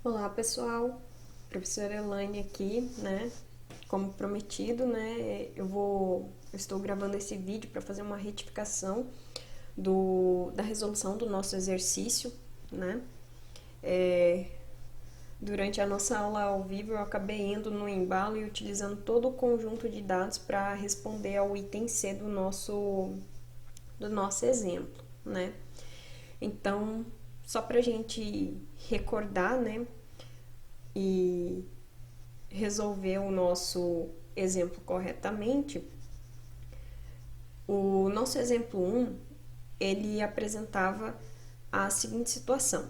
Olá pessoal, professora Elaine aqui, né? Como prometido, né? Eu estou gravando esse vídeo para fazer uma retificação da resolução do nosso exercício, né? Durante a nossa aula ao vivo eu acabei indo no embalo e utilizando todo o conjunto de dados para responder ao item C do nosso exemplo, né? Então, só para a gente recordar, né? E resolver o nosso exemplo corretamente, o nosso exemplo 1, ele apresentava a seguinte situação.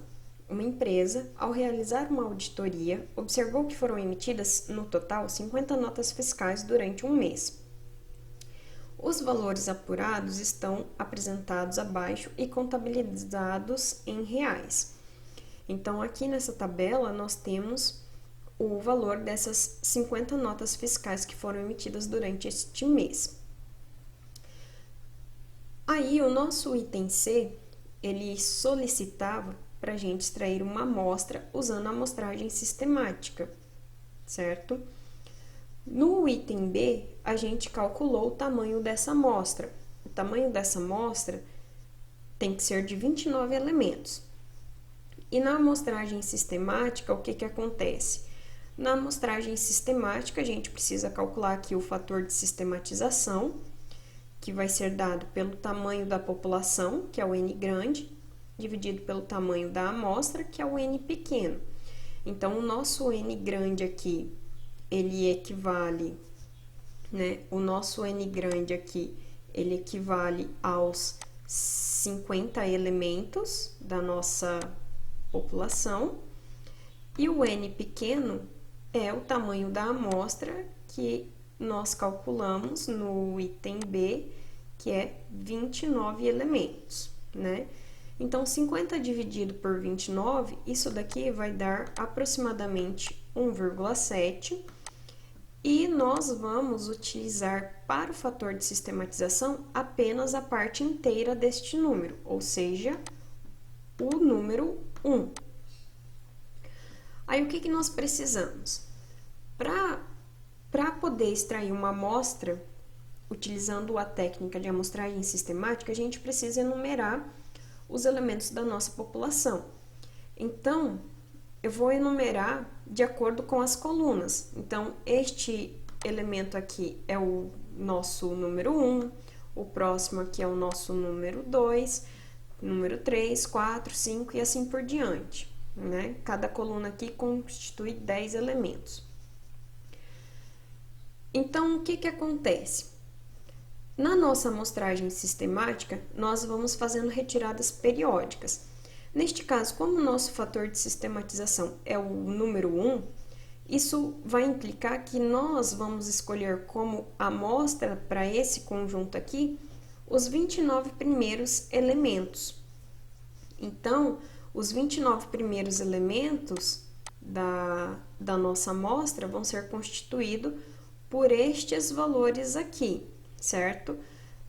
Uma empresa, ao realizar uma auditoria, observou que foram emitidas, no total, 50 notas fiscais durante um mês. Os valores apurados estão apresentados abaixo e contabilizados em reais. Então, aqui nessa tabela, nós temos o valor dessas 50 notas fiscais que foram emitidas durante este mês. Aí, o nosso item C, ele solicitava para a gente extrair uma amostra usando a amostragem sistemática, certo? No item B, a gente calculou o tamanho dessa amostra. O tamanho dessa amostra tem que ser de 29 elementos. E na amostragem sistemática, o que acontece? Na amostragem sistemática, a gente precisa calcular aqui o fator de sistematização, que vai ser dado pelo tamanho da população, que é o N grande, dividido pelo tamanho da amostra, que é o N pequeno. Então, o nosso N grande aqui, ele equivale, né? O nosso N grande aqui, ele equivale aos 50 elementos da nossa população. E o N pequeno é o tamanho da amostra que nós calculamos no item B, que é 29 elementos, né? Então, 50 dividido por 29, isso daqui vai dar aproximadamente 1,7. E nós vamos utilizar para o fator de sistematização apenas a parte inteira deste número, ou seja, o número 1. Aí, o que nós precisamos? Para poder extrair uma amostra, utilizando a técnica de amostragem sistemática, a gente precisa enumerar os elementos da nossa população. Então, eu vou enumerar de acordo com as colunas. Então, este elemento aqui é o nosso número 1, o próximo aqui é o nosso número 2, número 3, 4, 5 e assim por diante, né? Cada coluna aqui constitui 10 elementos. Então, o que acontece? Na nossa amostragem sistemática, nós vamos fazendo retiradas periódicas. Neste caso, como o nosso fator de sistematização é o número 1, isso vai implicar que nós vamos escolher como amostra para esse conjunto aqui os 29 primeiros elementos. Então, os 29 primeiros elementos da nossa amostra vão ser constituídos por estes valores aqui, certo?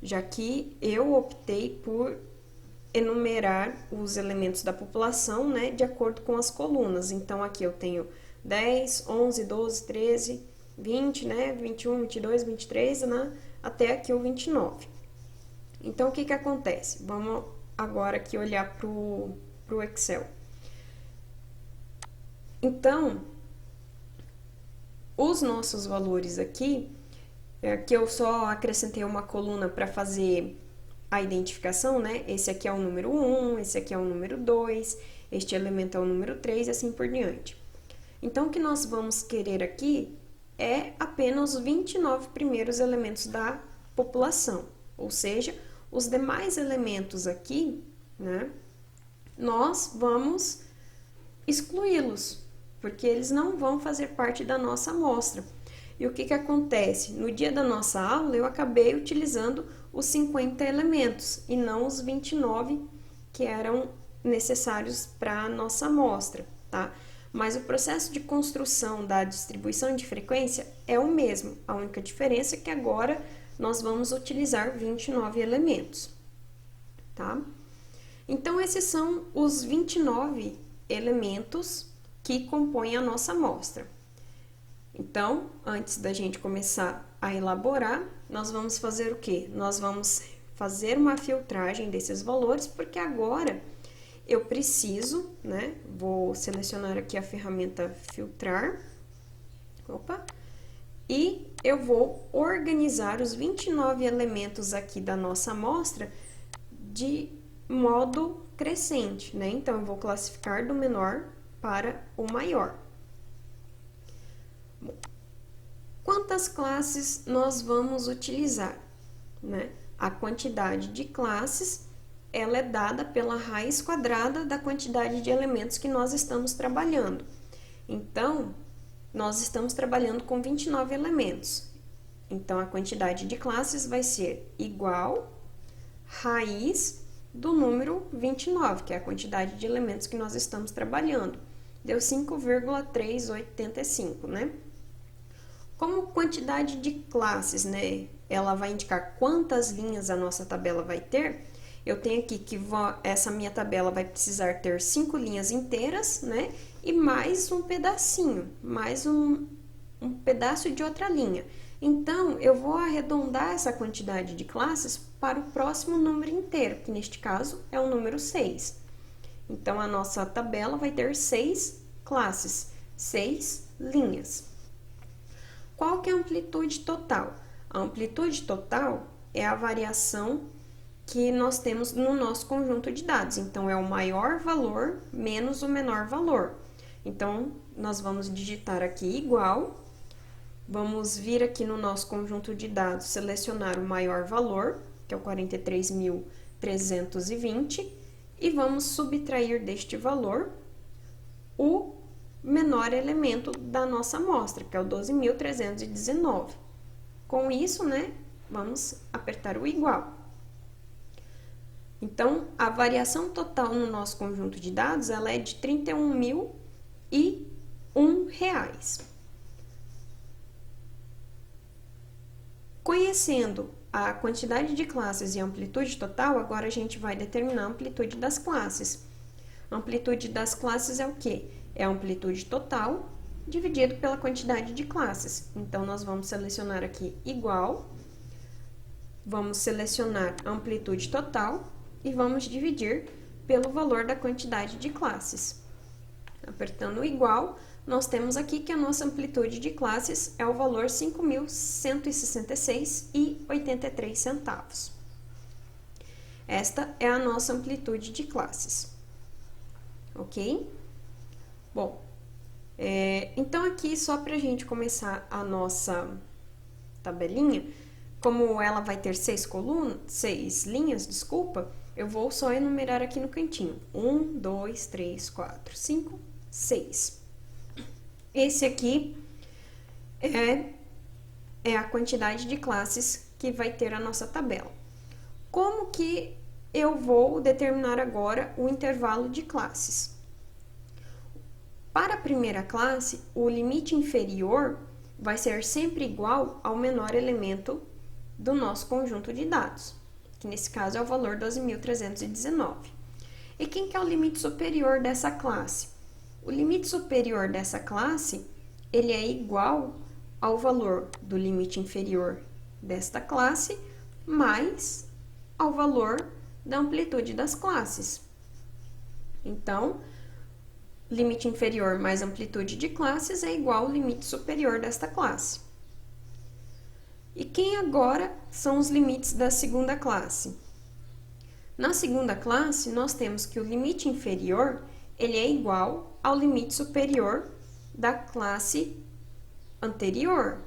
Já que eu optei por enumerar os elementos da população, né, de acordo com as colunas. Então, aqui eu tenho 10, 11, 12, 13, 20, né, 21, 22, 23, né, até aqui o 29. Então, o que acontece? Vamos agora aqui olhar para o Excel. Então, os nossos valores aqui, que eu só acrescentei uma coluna para fazer a identificação, né? Esse aqui é o número 1, esse aqui é o número 2, este elemento é o número 3 e assim por diante. Então, o que nós vamos querer aqui é apenas os 29 primeiros elementos da população, ou seja, os demais elementos aqui, né? Nós vamos excluí-los, porque eles não vão fazer parte da nossa amostra. E o que acontece? No dia da nossa aula, eu acabei utilizando os 50 elementos e não os 29 que eram necessários para a nossa amostra, tá? Mas o processo de construção da distribuição de frequência é o mesmo. A única diferença é que agora nós vamos utilizar 29 elementos, tá? Então, esses são os 29 elementos que compõem a nossa amostra. Então, antes da gente começar a elaborar, nós vamos fazer o quê? Nós vamos fazer uma filtragem desses valores, porque agora eu preciso, né? Vou selecionar aqui a ferramenta filtrar. Opa! E eu vou organizar os 29 elementos aqui da nossa amostra de modo crescente, né? Então, eu vou classificar do menor para o maior. Quantas classes nós vamos utilizar, né? A quantidade de classes, ela é dada pela raiz quadrada da quantidade de elementos que nós estamos trabalhando. Então, nós estamos trabalhando com 29 elementos. Então, a quantidade de classes vai ser igual raiz do número 29, que é a quantidade de elementos que nós estamos trabalhando. Deu 5,385, né? Como quantidade de classes, né? Ela vai indicar quantas linhas a nossa tabela vai ter. Eu tenho aqui que essa minha tabela vai precisar ter 5 linhas inteiras, né? E mais um pedacinho, mais um pedaço de outra linha. Então, eu vou arredondar essa quantidade de classes para o próximo número inteiro, que neste caso é o número 6. Então, a nossa tabela vai ter 6 classes, 6 linhas. Qual que é a amplitude total? A amplitude total é a variação que nós temos no nosso conjunto de dados. Então, é o maior valor menos o menor valor. Então, nós vamos digitar aqui igual, vamos vir aqui no nosso conjunto de dados, selecionar o maior valor, que é o 43.320, e vamos subtrair deste valor o menor elemento da nossa amostra, que é o 12.319. Com isso, né, vamos apertar o igual. Então, a variação total no nosso conjunto de dados, ela é de R$ 31.001. Conhecendo a quantidade de classes e a amplitude total, agora a gente vai determinar a amplitude das classes. A amplitude das classes é o quê? É a amplitude total dividido pela quantidade de classes. Então, nós vamos selecionar aqui igual, vamos selecionar a amplitude total e vamos dividir pelo valor da quantidade de classes. Apertando o igual, nós temos aqui que a nossa amplitude de classes é o valor 5.166,83. Esta é a nossa amplitude de classes. Ok? Bom, então aqui só para a gente começar a nossa tabelinha, como ela vai ter 6 linhas, desculpa, eu vou só enumerar aqui no cantinho. 1, 2, 3, 4, 5, 6. Esse aqui é a quantidade de classes que vai ter a nossa tabela. Como que eu vou determinar agora o intervalo de classes? Para a primeira classe, o limite inferior vai ser sempre igual ao menor elemento do nosso conjunto de dados, que nesse caso é o valor 12.319. E quem que é o limite superior dessa classe? O limite superior dessa classe, ele é igual ao valor do limite inferior desta classe, mais ao valor da amplitude das classes. Então, limite inferior mais amplitude de classes é igual ao limite superior desta classe. E quem agora são os limites da segunda classe? Na segunda classe, nós temos que o limite inferior, ele é igual ao limite superior da classe anterior.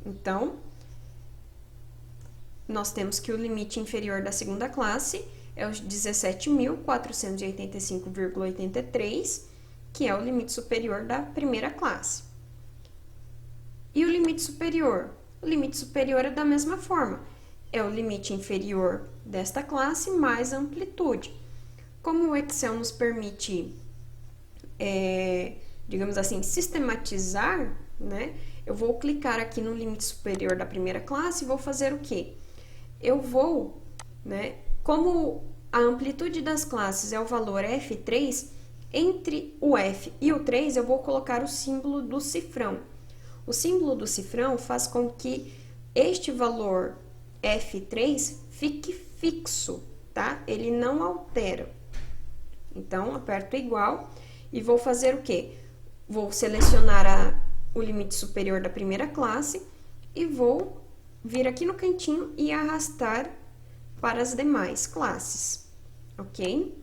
Então, nós temos que o limite inferior da segunda classe é os 17.485,83, que é o limite superior da primeira classe. E o limite superior? O limite superior é da mesma forma, é o limite inferior desta classe mais a amplitude. Como o Excel nos permite, digamos assim, sistematizar, né? Eu vou clicar aqui no limite superior da primeira classe e vou fazer o quê? Eu vou, né? Como a amplitude das classes é o valor F3, Entre o F e o 3, eu vou colocar o símbolo do cifrão. O símbolo do cifrão faz com que este valor F3 fique fixo, tá? Ele não altera. Então, aperto igual e vou fazer o quê? Vou selecionar o limite superior da primeira classe e vou vir aqui no cantinho e arrastar para as demais classes, ok?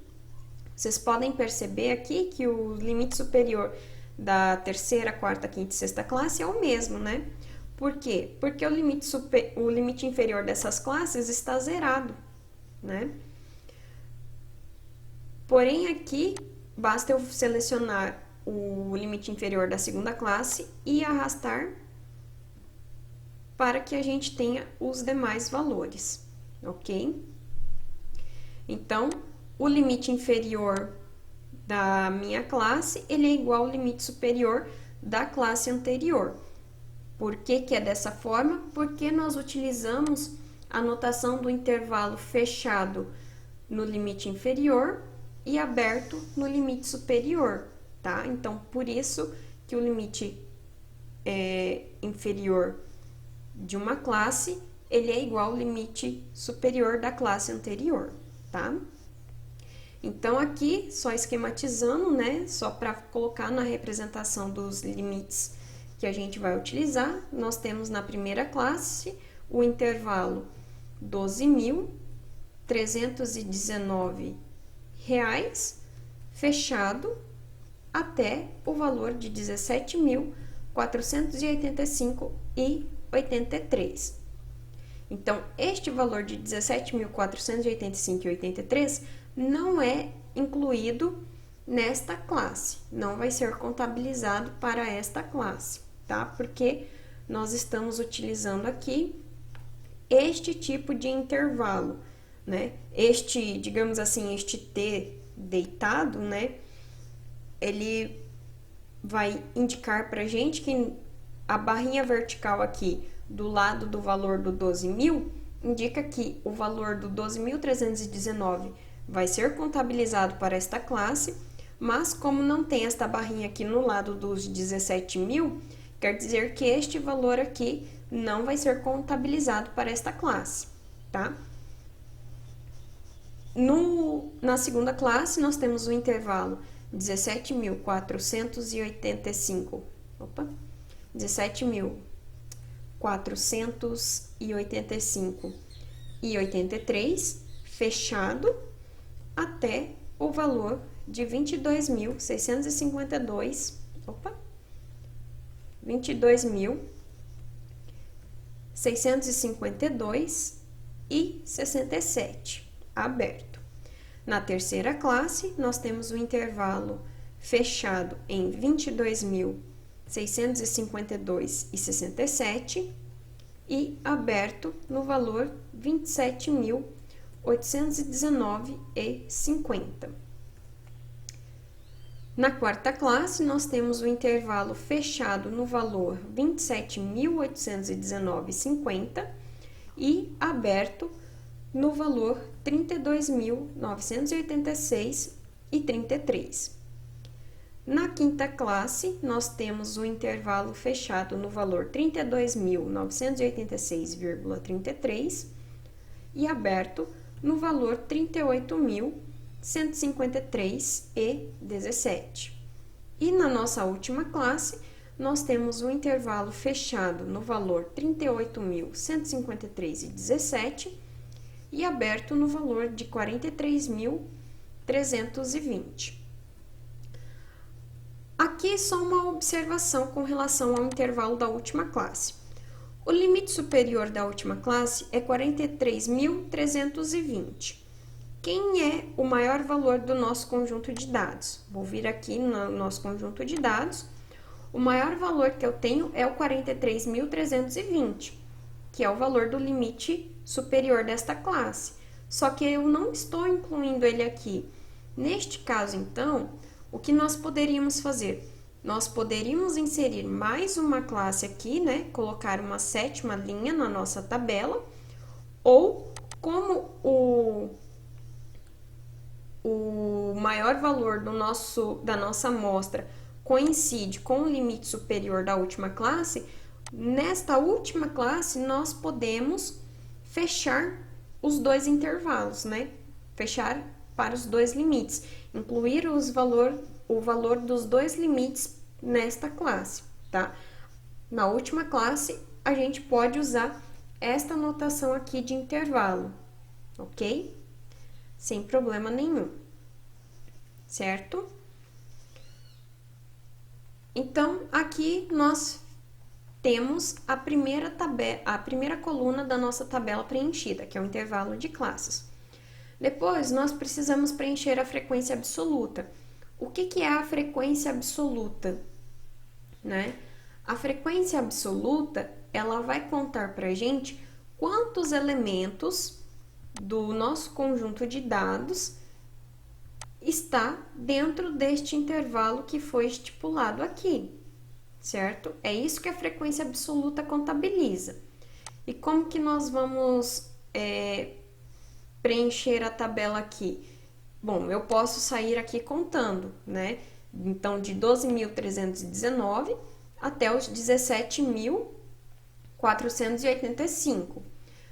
Vocês podem perceber aqui que o limite superior da terceira, quarta, quinta e sexta classe é o mesmo, né? Por quê? Porque o limite inferior dessas classes está zerado, né? Porém, aqui, basta eu selecionar o limite inferior da segunda classe e arrastar para que a gente tenha os demais valores, ok? Então, o limite inferior da minha classe, ele é igual ao limite superior da classe anterior. Por que que é dessa forma? Porque nós utilizamos a notação do intervalo fechado no limite inferior e aberto no limite superior, tá? Então, por isso que o limite inferior de uma classe, ele é igual ao limite superior da classe anterior, tá? Então, aqui, só esquematizando, né? Só para colocar na representação dos limites que a gente vai utilizar, nós temos na primeira classe o intervalo R$ 12.319 fechado até o valor de R$ 17.485,83. Então, este valor de R$ 17.485,83 não é incluído nesta classe, não vai ser contabilizado para esta classe, tá? Porque nós estamos utilizando aqui este tipo de intervalo, né? Este, digamos assim, este T deitado, né? Ele vai indicar pra gente que a barrinha vertical aqui do lado do valor do 12.000 indica que o valor do 12.319 vai ser contabilizado para esta classe, mas como não tem esta barrinha aqui no lado dos 17.000, quer dizer que este valor aqui não vai ser contabilizado para esta classe, tá? Na segunda classe, nós temos o intervalo 17.485,83 fechado até o valor de 22.652,67 aberto. Na terceira classe, nós temos o intervalo fechado em 22.652,67 e aberto no valor 27.819,50. Na quarta classe, nós temos o intervalo fechado no valor 27.819,50 e aberto no valor 32.986,33. Na quinta classe, nós temos o intervalo fechado no valor 32.986,33 e aberto no valor 38.153,17. E na nossa última classe, nós temos o intervalo fechado no valor 38.153,17 e aberto no valor de 43.320. Aqui só uma observação com relação ao intervalo da última classe. O limite superior da última classe é 43.320. Quem é o maior valor do nosso conjunto de dados? Vou vir aqui no nosso conjunto de dados. O maior valor que eu tenho é o 43.320, que é o valor do limite superior desta classe. Só que eu não estou incluindo ele aqui. Neste caso, então, o que nós poderíamos fazer? Nós poderíamos inserir mais uma classe aqui, né? Colocar uma sétima linha na nossa tabela, ou como o maior valor da nossa amostra coincide com o limite superior da última classe, nesta última classe nós podemos fechar os dois intervalos, né? Fechar para os dois limites, incluir o valor dos dois limites nesta classe, tá? Na última classe, a gente pode usar esta notação aqui de intervalo, ok? Sem problema nenhum, certo? Então, aqui nós temos a primeira coluna da nossa tabela preenchida, que é o intervalo de classes. Depois, nós precisamos preencher a frequência absoluta. O que é a frequência absoluta, né? A frequência absoluta, ela vai contar para a gente quantos elementos do nosso conjunto de dados está dentro deste intervalo que foi estipulado aqui, certo? É isso que a frequência absoluta contabiliza. E como que nós vamos preencher a tabela aqui? Bom, eu posso sair aqui contando, né? Então, de 12.319 até os 17.485.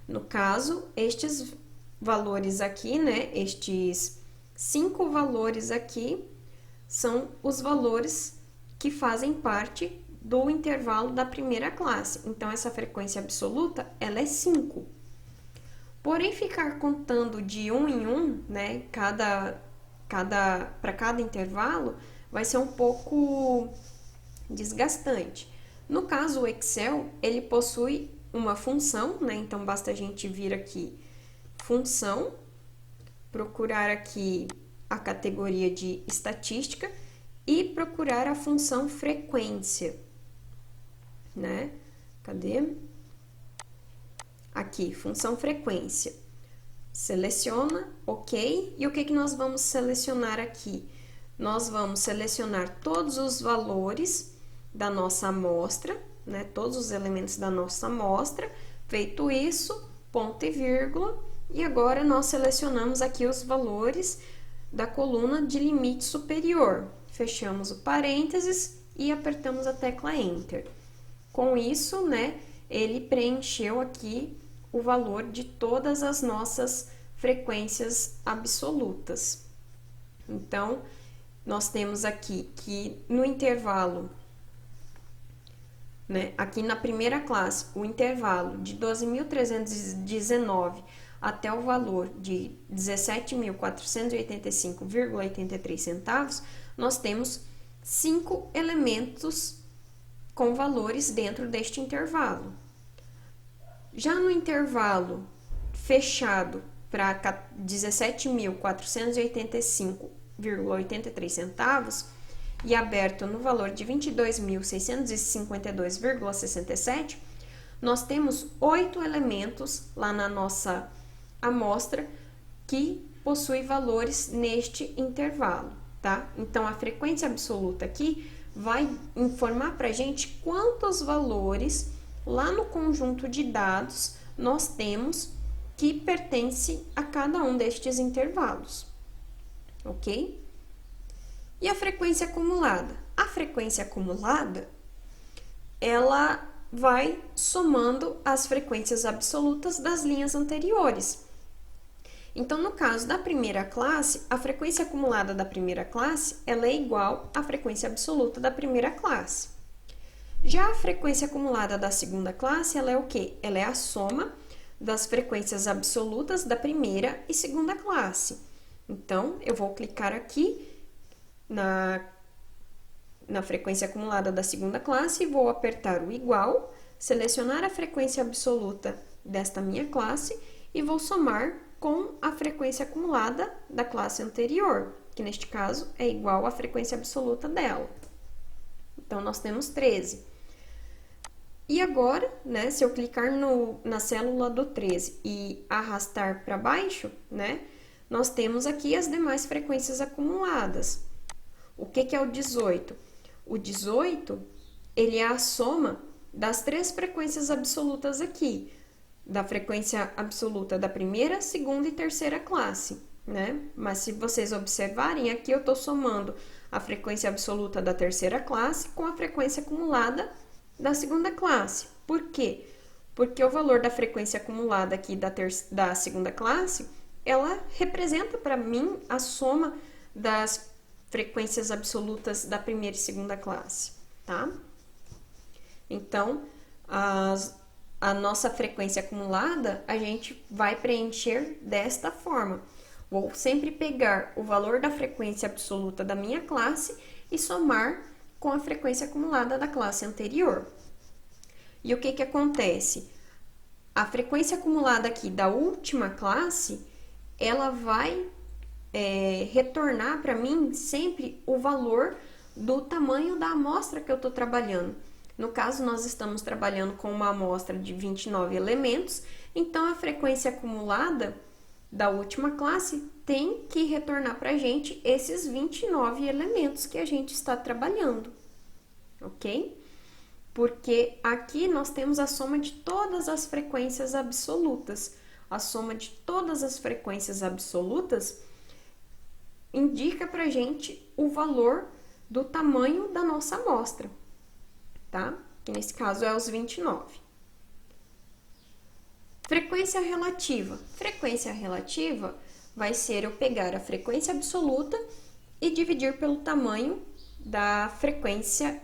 No caso, estes valores aqui, né? Estes 5 valores aqui são os valores que fazem parte do intervalo da primeira classe. Então, essa frequência absoluta, ela é 5. Porém, ficar contando de 1 em 1, né, para cada intervalo, vai ser um pouco desgastante. No caso, o Excel, ele possui uma função, né, então basta a gente vir aqui, função, procurar aqui a categoria de estatística e procurar a função frequência, né? Cadê? Aqui, função frequência. Seleciona, ok. E o que nós vamos selecionar aqui? Nós vamos selecionar todos os valores da nossa amostra, né? Todos os elementos da nossa amostra. Feito isso, ponto e vírgula. E agora nós selecionamos aqui os valores da coluna de limite superior. Fechamos o parênteses e apertamos a tecla Enter. Com isso, né, ele preencheu aqui o valor de todas as nossas frequências absolutas. Então, nós temos aqui que no intervalo, né, aqui na primeira classe, o intervalo de 12.319 até o valor de 17.485,83 centavos, nós temos 5 elementos com valores dentro deste intervalo. Já no intervalo fechado para 17.485,83 centavos e aberto no valor de 22.652,67, nós temos 8 elementos lá na nossa amostra que possui valores neste intervalo, tá? Então, a frequência absoluta aqui vai informar para a gente quantos valores lá no conjunto de dados nós temos que pertence a cada um destes intervalos, ok? E a frequência acumulada? A frequência acumulada, ela vai somando as frequências absolutas das linhas anteriores. Então, no caso da primeira classe, a frequência acumulada da primeira classe, ela é igual à frequência absoluta da primeira classe. Já a frequência acumulada da segunda classe, ela é o quê? Ela é a soma das frequências absolutas da primeira e segunda classe. Então, eu vou clicar aqui na frequência acumulada da segunda classe e vou apertar o igual, selecionar a frequência absoluta desta minha classe e vou somar com a frequência acumulada da classe anterior, que neste caso é igual à frequência absoluta dela. Então, nós temos 13. E agora, né, se eu clicar na célula do 13 e arrastar para baixo, né, nós temos aqui as demais frequências acumuladas. O que é o 18? O 18, ele é a soma das 3 frequências absolutas aqui, da frequência absoluta da primeira, segunda e terceira classe. né? Mas se vocês observarem, aqui eu estou somando a frequência absoluta da terceira classe com a frequência acumulada da segunda classe. Por quê? Porque o valor da frequência acumulada aqui da segunda classe, ela representa para mim a soma das frequências absolutas da primeira e segunda classe, tá? Então, a nossa frequência acumulada, a gente vai preencher desta forma. Vou sempre pegar o valor da frequência absoluta da minha classe e somar com a frequência acumulada da classe anterior. E o que acontece? A frequência acumulada aqui da última classe, ela vai retornar para mim sempre o valor do tamanho da amostra que eu estou trabalhando. No caso, nós estamos trabalhando com uma amostra de 29 elementos, então a frequência acumulada da última classe tem que retornar para a gente esses 29 elementos que a gente está trabalhando, ok? Porque aqui nós temos a soma de todas as frequências absolutas. A soma de todas as frequências absolutas indica para a gente o valor do tamanho da nossa amostra, tá? Que nesse caso é os 29. Frequência relativa. Frequência relativa vai ser eu pegar a frequência absoluta e dividir pelo tamanho da frequência...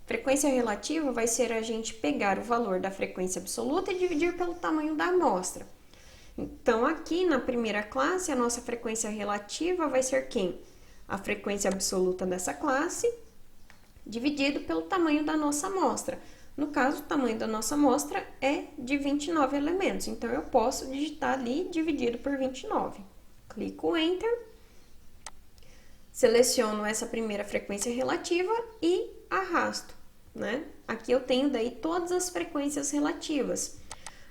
Frequência relativa vai ser a gente pegar o valor da frequência absoluta e dividir pelo tamanho da amostra. Então, aqui na primeira classe, a nossa frequência relativa vai ser quem? A frequência absoluta dessa classe dividido pelo tamanho da nossa amostra. No caso, o tamanho da nossa amostra é de 29 elementos, então eu posso digitar ali dividido por 29. Clico Enter, seleciono essa primeira frequência relativa e arrasto, né? Aqui eu tenho daí todas as frequências relativas.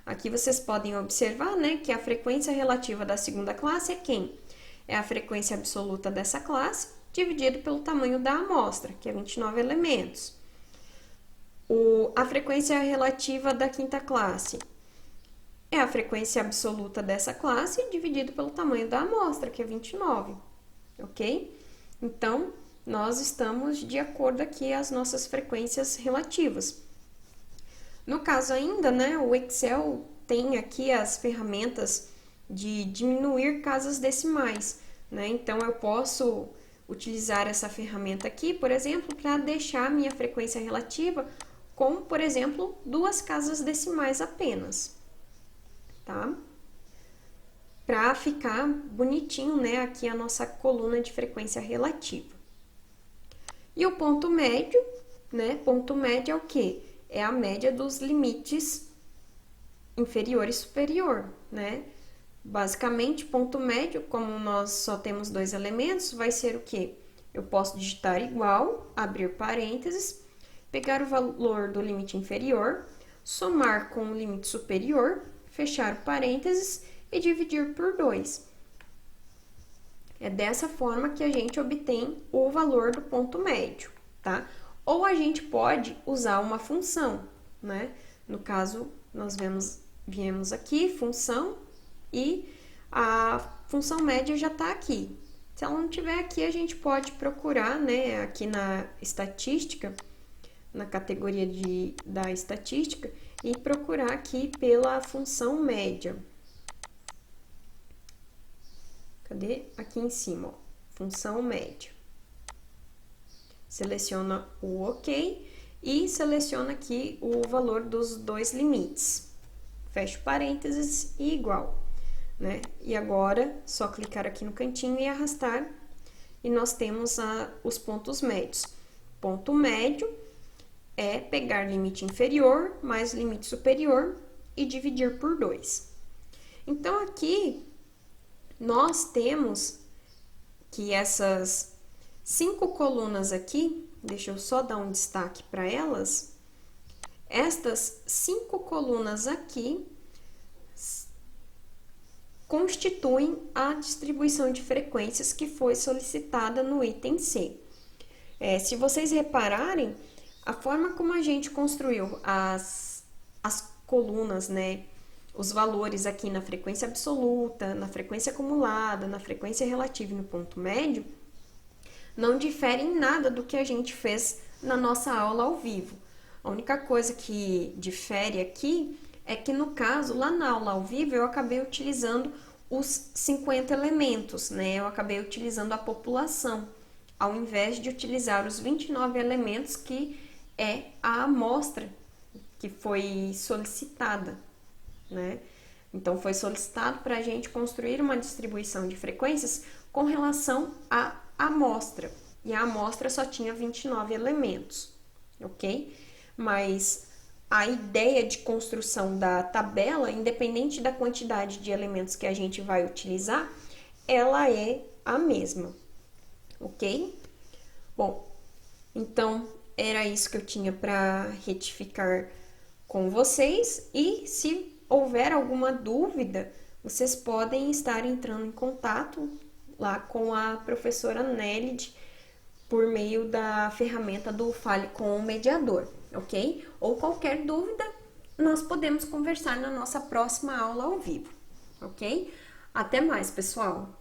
Aqui vocês podem observar, né, que a frequência relativa da segunda classe é quem? É a frequência absoluta dessa classe dividido pelo tamanho da amostra, que é 29 elementos. A frequência relativa da quinta classe é a frequência absoluta dessa classe dividido pelo tamanho da amostra, que é 29, ok? Então, nós estamos de acordo aqui as nossas frequências relativas. No caso ainda, né, o Excel tem aqui as ferramentas de diminuir casas decimais, né? Então, eu posso utilizar essa ferramenta aqui, por exemplo, para deixar a minha frequência relativa com, por exemplo, 2 casas decimais apenas, tá? Para ficar bonitinho, né, aqui a nossa coluna de frequência relativa. E o ponto médio, né, ponto médio é o quê? É a média dos limites inferior e superior, né? Basicamente, ponto médio, como nós só temos 2 elementos, vai ser o quê? Eu posso digitar igual, abrir parênteses, pegar o valor do limite inferior, somar com o limite superior, fechar parênteses e dividir por 2. É dessa forma que a gente obtém o valor do ponto médio, tá? Ou a gente pode usar uma função, né? No caso, nós viemos aqui, função, e a função média já está aqui. Se ela não estiver aqui, a gente pode procurar, né, aqui na estatística, na categoria da estatística, e procurar aqui pela função média. Cadê? Aqui em cima, ó, função média. Seleciona o OK e seleciona aqui o valor dos 2 limites. Fecho parênteses e igual, né? E agora, só clicar aqui no cantinho e arrastar, e nós temos os pontos médios. Ponto médio é pegar limite inferior mais limite superior e dividir por 2. Então, aqui, nós temos que essas 5 colunas aqui, deixa eu só dar um destaque para elas. Estas 5 colunas aqui constituem a distribuição de frequências que foi solicitada no item C. Se vocês repararem, a forma como a gente construiu as colunas, né, os valores aqui na frequência absoluta, na frequência acumulada, na frequência relativa e no ponto médio, não diferem em nada do que a gente fez na nossa aula ao vivo. A única coisa que difere aqui é que, no caso, lá na aula ao vivo, eu acabei utilizando os 50 elementos, né? Eu acabei utilizando a população, ao invés de utilizar os 29 elementos, que é a amostra que foi solicitada, né? Então, foi solicitado para a gente construir uma distribuição de frequências com relação à amostra. E a amostra só tinha 29 elementos, ok? Mas a ideia de construção da tabela, independente da quantidade de elementos que a gente vai utilizar, ela é a mesma, ok? Bom, então era isso que eu tinha para retificar com vocês, e se houver alguma dúvida, vocês podem estar entrando em contato lá com a professora Nélide por meio da ferramenta do Fale com o Mediador, ok? Ou qualquer dúvida, nós podemos conversar na nossa próxima aula ao vivo, ok? Até mais, pessoal!